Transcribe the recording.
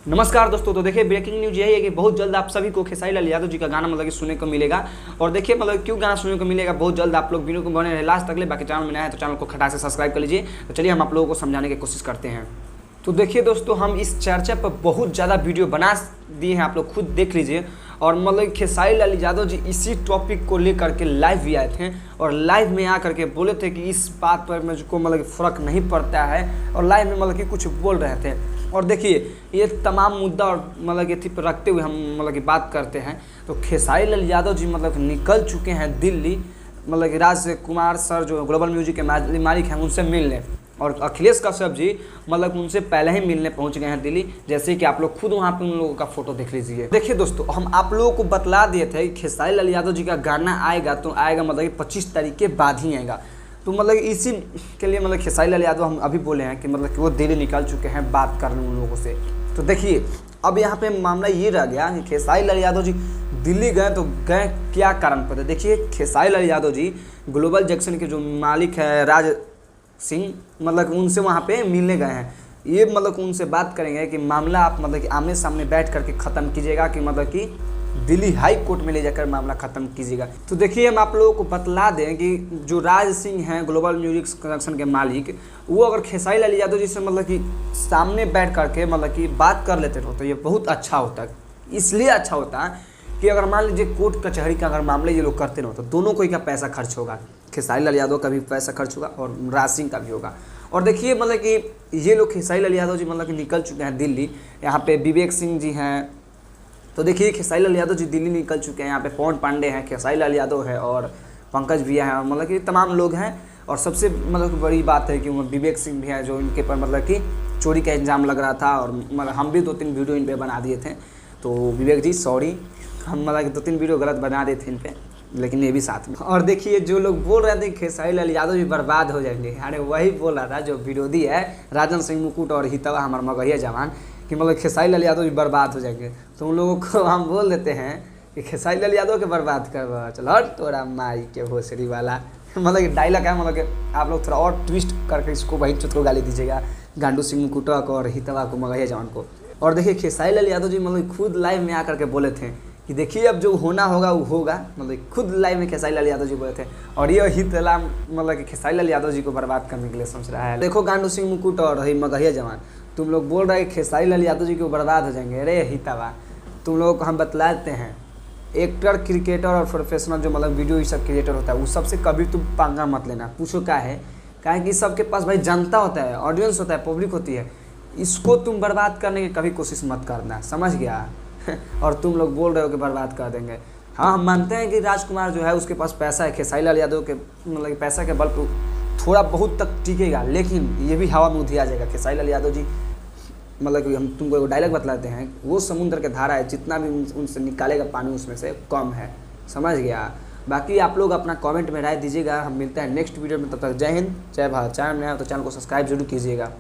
नमस्कार दोस्तों। तो देखिए ब्रेकिंग न्यूज़ यही है कि बहुत जल्द आप सभी को खेसारी लाल यादव जी का गाना कि सुनने को मिलेगा। और देखिए क्यों गाना सुनने को मिलेगा, बहुत जल्द आप लोग वीडियो को बने रहे लास्ट तक ले। बाकी चैनल में नया है तो चैनल को खटा से सब्सक्राइब कर लीजिए। तो चलिए हम आप लोगों को समझाने की कोशिश करते हैं। तो देखिए दोस्तों, हम इस चर्चा पर बहुत ज़्यादा वीडियो बना दिए हैं, आप लोग खुद देख लीजिए। और खेसारी लाल यादव जी इसी टॉपिक को लेकर के लाइव भी आए थे और लाइव में आकर के बोले थे कि इस बात पर मुझको फ़र्क नहीं पड़ता है। और लाइव में कि कुछ बोल रहे थे। और देखिए ये तमाम मुद्दा और थी पर रखते हुए हम की बात करते हैं। तो खेसारी लाल यादव जी निकल चुके हैं दिल्ली, कि राजकुमार सर जो ग्लोबल म्यूजिक के मालिक हैं उनसे मिलने। और अखिलेश कश्यप जी उनसे पहले ही मिलने पहुंच गए हैं दिल्ली, जैसे कि आप लोग खुद वहाँ पे उन लोगों का फोटो देख लीजिए। देखिए दोस्तों, हम आप लोगों को बतला दिए थे कि खेसारी लाल यादव जी का गाना आएगा तो आएगा 25 तारीख के बाद ही आएगा। तो इसी के लिए खेसारी लाल यादव हम अभी बोले हैं कि कि वो दिल्ली निकल चुके हैं बात करने उन लोगों से। तो देखिए अब यहाँ पे मामला ये रह गया कि खेसारी लाल यादव जी दिल्ली गए तो गए क्या कारण पर। देखिए खेसारी लाल यादव जी ग्लोबल जंक्शन के जो मालिक है राज सिंह उनसे वहाँ पे मिलने गए हैं। ये उनसे बात करेंगे कि मामला आप कि आमने सामने बैठ करके ख़त्म कीजिएगा कि कि दिल्ली हाई कोर्ट में ले जाकर मामला ख़त्म कीजिएगा। तो देखिए हम आप लोगों को बतला दें कि जो राज सिंह हैं ग्लोबल म्यूजिक कनेक्शन के मालिक, वो अगर खेसारी लाल यादव जी से कि सामने बैठ करके कि बात कर लेते तो ये बहुत अच्छा होता है। इसलिए अच्छा होता है कि अगर मान लीजिए कोर्ट कचहरी का अगर मामले ये लोग करते ना तो दोनों को ही का पैसा खर्च होगा। खेसारी लाल यादव का भी पैसा खर्च होगा और राज सिंह का भी होगा। और देखिए कि ये लोग खेसारी लाल यादव जी कि निकल चुके हैं दिल्ली। यहाँ पे विवेक सिंह जी हैं। तो देखिए खेसारी लाल यादव जी दिल्ली निकल चुके हैं। यहाँ पे पवन पांडे हैं, खेसारी लाल यादव है और पंकज भैया हैं और कि तमाम लोग हैं। और सबसे बड़ी बात है कि विवेक सिंह भी हैं जो इनके पर कि चोरी का इल्ज़ाम लग रहा था। और हम भी 2-3 वीडियो इन पर बना दिए थे। तो विवेक जी सॉरी, हम 2-3 वीडियो गलत बना दिए थे इन पर, लेकिन ये भी साथ में। और देखिए जो लोग बोल रहे थे खेसारी लाल यादव भी बर्बाद हो जाएंगे, अरे वही बोल रहा था जो विरोधी है राजन सिंह मुकुट और हितवा हमारे मगहिया जवान कि खेसारी लाल यादव भी बर्बाद हो जाएंगे। तो उन लोगों को हम बोल देते हैं कि खेसारी लाल यादव के बर्बाद कर चलो हट तोरा माई के भोसड़ी वाला डायलॉग है। कि आप लोग थोड़ा और ट्विस्ट करके इसको वही चुत को गाली दीजिएगा, गांडू सिंह मुकुटवा को और हितवा को मगहिया जवान को। और देखिए खेसारी लाल यादव जी खुद लाइव में आकर के बोले थे कि देखिए अब जो होना होगा वो होगा। खुद लाइव में खेसारी लाल यादव जी बोले थे। और ये हितला कि खेसारी लाल यादव जी को बर्बाद करने के लिए सोच रहा है। देखो गांडू सिंह मुकुट और मगहिया जवान, तुम लोग बोल रहे हैं खेसारी लाल यादव जी को बर्बाद हो जाएंगे। अरे हितवा, तुम लोगों को हम बतलाते हैं एक्टर, क्रिकेटर और प्रोफेशनल जो वीडियो ये सब क्रिएटर होता है वो सबसे कभी तुम पंगा मत लेना। पूछो क्या है, कि सबके पास भाई जनता होता है, ऑडियंस होता है, पब्लिक होती है। इसको तुम बर्बाद करने की कभी कोशिश मत करना, समझ गया। और तुम लोग बोल रहे हो कि बर्बाद कर देंगे। हाँ, हम मानते हैं कि राजकुमार जो है उसके पास पैसा है, खेसारी लाल यादव के पैसा के बल पर थोड़ा बहुत तक टिकेगा, लेकिन ये भी हवा में उधिया जाएगा। खेसारी लाल यादव जी कि हम तुमको एक डायलॉग बतलाते हैं, वो समुद्र के धारा है, जितना भी उनसे निकालेगा पानी उसमें से कम है, समझ गया। बाकी आप लोग अपना कमेंट में राय दीजिएगा। हम मिलते हैं नेक्स्ट वीडियो में, तब तक जय हिंद जय भारत। चैनल में आए तो चैनल को सब्सक्राइब जरूर कीजिएगा।